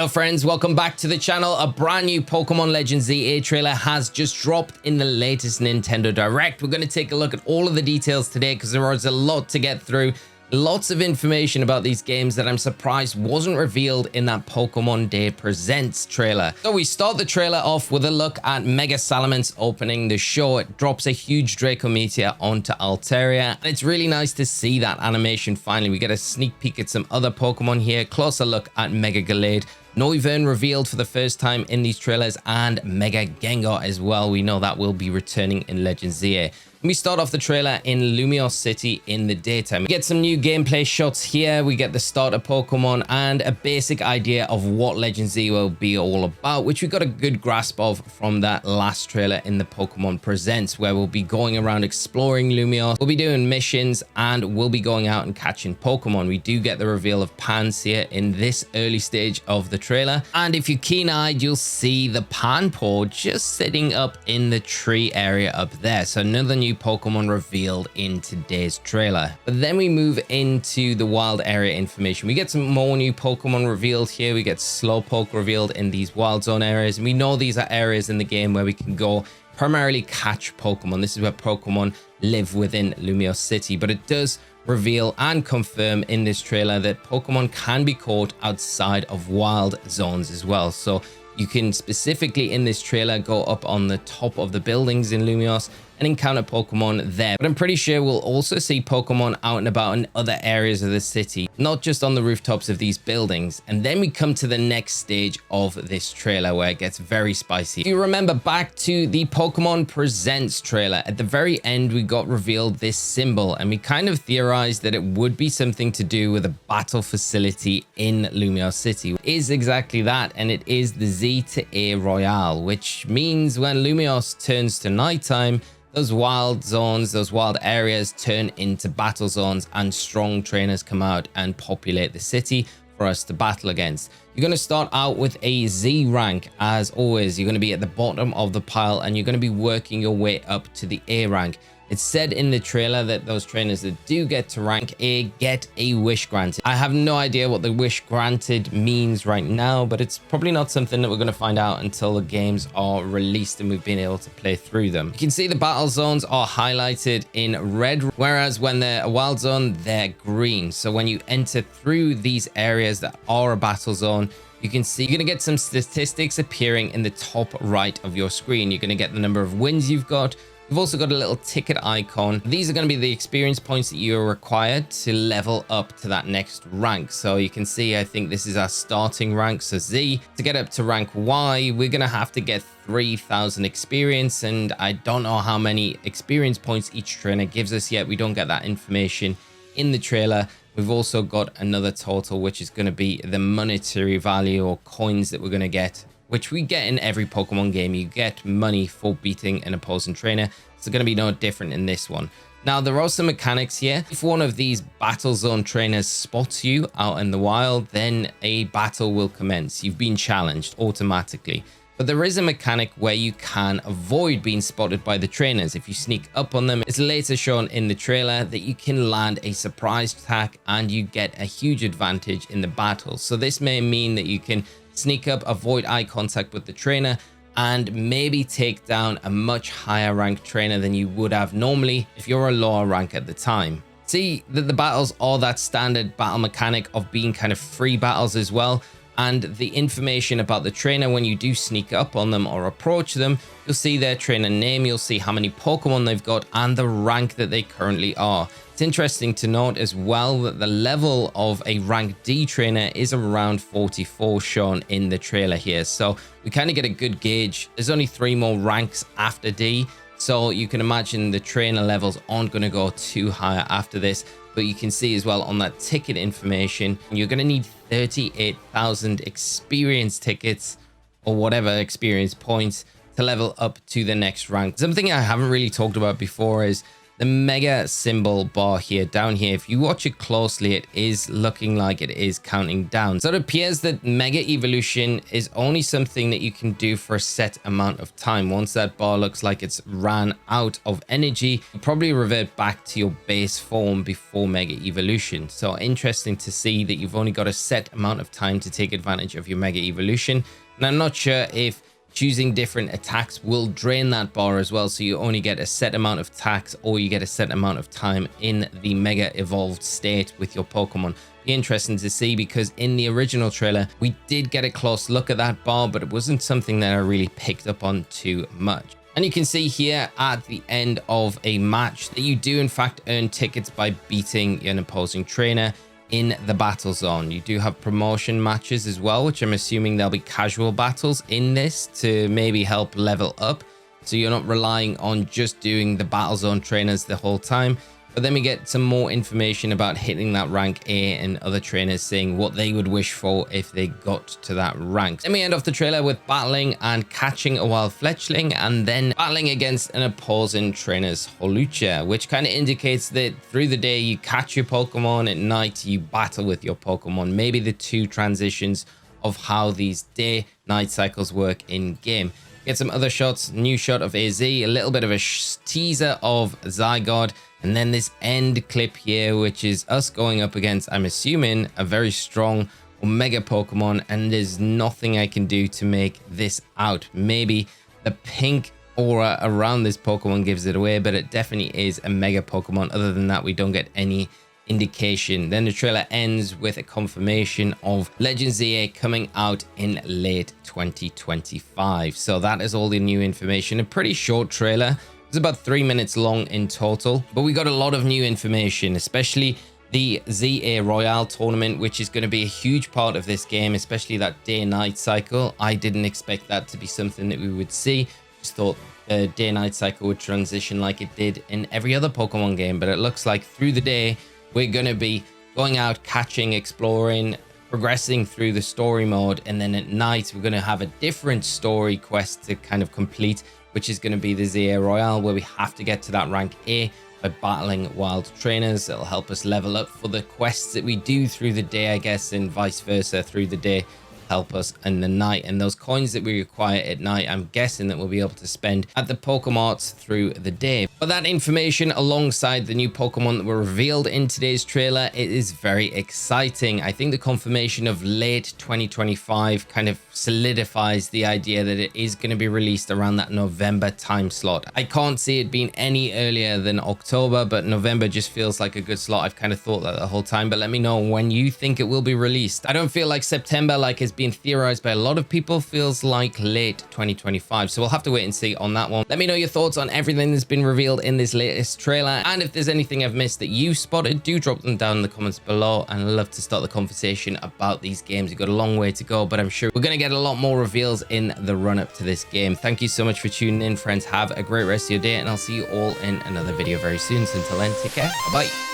Hello friends, welcome back to the channel. A brand new Pokemon Legends ZA trailer has just dropped in the latest Nintendo Direct. We're going to take a look at all of the details today because there is a lot to get through. Lots of information about these games that I'm surprised wasn't revealed in that Pokemon Day Presents trailer. So we start the trailer off with a look at Mega Salamence opening the show. It drops a huge Draco Meteor onto Altaria, and it's really nice to see that animation finally. We get a sneak peek at some other Pokemon here, closer look at Mega Gallade. Noivern revealed for the first time in these trailers, and Mega Gengar as well. We know that will be returning in Legends ZA. We start off the trailer in Lumiose City in the daytime. We get some new gameplay shots here. We get the starter Pokemon and a basic idea of what Legends ZA will be all about, which we got a good grasp of from that last trailer in the Pokemon Presents, where we'll be going around exploring Lumiose. We'll be doing missions and we'll be going out and catching Pokemon. We do get the reveal of Pansear in this early stage of the trailer. And if you're keen-eyed, you'll see the Panpour just sitting up in the tree area up there. So another new Pokemon revealed in today's trailer. But then we move into the wild area information. We get some more new Pokemon revealed here. We get Slowpoke revealed in these wild zone areas. And we know these are areas in the game where we can go primarily catch Pokemon. This is where Pokemon live within Lumiose City, but it does reveal and confirm in this trailer that Pokemon can be caught outside of wild zones as well. So you can specifically in this trailer go up on the top of the buildings in Lumiose and encounter Pokemon there. But I'm pretty sure we'll also see Pokemon out and about in other areas of the city, not just on the rooftops of these buildings. And then we come to the next stage of this trailer where it gets very spicy. If you remember back to the Pokemon Presents trailer, at the very end we got revealed this symbol, and we kind of theorized that it would be something to do with a battle facility in Lumiose City. It is exactly that, and it is the Z to A Royale, which means when Lumiose turns to nighttime, those wild zones, those wild areas turn into battle zones, and strong trainers come out and populate the city for us to battle against. You're going to start out with a Z rank. As always, you're going to be at the bottom of the pile and you're going to be working your way up to the A rank. It's said in the trailer that those trainers that do get to rank A get a wish granted. I have no idea what the wish granted means right now, but it's probably not something that we're going to find out until the games are released and we've been able to play through them. You can see the battle zones are highlighted in red, whereas when they're a wild zone, they're green. So when you enter through these areas that are a battle zone, you can see you're going to get some statistics appearing in the top right of your screen. You're going to get the number of wins you've got. You've also got a little ticket icon. These are going to be the experience points that you're required to level up to that next rank. So you can see, I think this is our starting rank. So Z, to get up to rank Y, we're going to have to get 3,000 experience. And I don't know how many experience points each trainer gives us yet. We don't get that information in the trailer. We've also got another total, which is going to be the monetary value or coins that we're going to get, which we get in every Pokemon game. You get money for beating an opposing trainer. It's going to be no different in this one. Now, there are some mechanics here. If one of these battle zone trainers spots you out in the wild, then a battle will commence. You've been challenged automatically. But there is a mechanic where you can avoid being spotted by the trainers. If you sneak up on them, it's later shown in the trailer that you can land a surprise attack and you get a huge advantage in the battle. So this may mean that you can sneak up, avoid eye contact with the trainer, and maybe take down a much higher ranked trainer than you would have normally if you're a lower rank at the time. See that the battles are that standard battle mechanic of being kind of free battles as well. And the information about the trainer, when you do sneak up on them or approach them, you'll see their trainer name, you'll see how many Pokemon they've got, and the rank that they currently are. It's interesting to note as well that the level of a rank D trainer is around 44 shown in the trailer here. So we kind of get a good gauge. There's only 3 more ranks after D. So you can imagine the trainer levels aren't going to go too high after this. But you can see as well on that ticket information, you're going to need 38,000 experience tickets or whatever experience points to level up to the next rank. Something I haven't really talked about before is the mega symbol bar here down here, if you watch it closely, it is looking like it is counting down. So it appears that mega evolution is only something that you can do for a set amount of time. Once that bar looks like it's ran out of energy, you probably revert back to your base form before mega evolution. So interesting to see that you've only got a set amount of time to take advantage of your mega evolution. And I'm not sure if choosing different attacks will drain that bar as well, so you only get a set amount of attacks or you get a set amount of time in the mega evolved state with your Pokemon. Be interesting to see, because in the original trailer we did get a close look at that bar, but it wasn't something that I really picked up on too much. And you can see here at the end of a match that you do in fact earn tickets by beating an opposing trainer in the battle zone. You do have promotion matches as well, which I'm assuming there'll be casual battles in this to maybe help level up, so you're not relying on just doing the battle zone trainers the whole time. But then we get some more information about hitting that rank A and other trainers saying what they would wish for if they got to that rank. Then we end off the trailer with battling and catching a wild fletchling, and then battling against an opposing trainer's Holucha, which kind of indicates that through the day you catch your Pokemon, at night you battle with your Pokemon. Maybe the two transitions of how these day-night cycles work in game. Get some other shots, new shot of AZ, a little bit of a teaser of Zygarde, and then this end clip here, which is us going up against, I'm assuming, a very strong Omega Pokemon, and there's nothing I can do to make this out. Maybe the pink aura around this Pokemon gives it away, but it definitely is a Mega Pokemon. Other than that, we don't get any indication. Then the trailer ends with a confirmation of Legend ZA coming out in late 2025. So that is all the new information. A pretty short trailer. It's about 3 minutes long in total, but we got a lot of new information, especially the ZA Royale tournament, which is going to be a huge part of this game, especially that day-night cycle. I didn't expect that to be something that we would see. Just thought the day-night cycle would transition like it did in every other Pokemon game, but it looks like through the day we're going to be going out, catching, exploring, progressing through the story mode, and then at night we're going to have a different story quest to kind of complete, which is going to be the ZA Royale, where we have to get to that rank A by battling wild trainers. It'll help us level up for the quests that we do through the day, I guess, and vice versa through the day help us in the night. And those coins that we require at night, I'm guessing that we'll be able to spend at the Pokemarts through the day. But that information alongside the new Pokemon that were revealed in today's trailer, it is very exciting. I think the confirmation of late 2025 kind of solidifies the idea that it is going to be released around that November time slot. I can't see it being any earlier than October, but November just feels like a good slot. I've kind of thought that the whole time, but let me know when you think it will be released. I don't feel like September, like has been theorized by a lot of people, feels like late 2025. So we'll have to wait and see on that one. Let me know your thoughts on everything that's been revealed in this latest trailer. And if there's anything I've missed that you spotted, do drop them down in the comments below. And I'd love to start the conversation about these games. We've got a long way to go, but I'm sure we're going to get a lot more reveals in the run up to this game. Thank you so much for tuning in, friends. Have a great rest of your day, and I'll see you all in another video very soon. So until then, take care. Bye.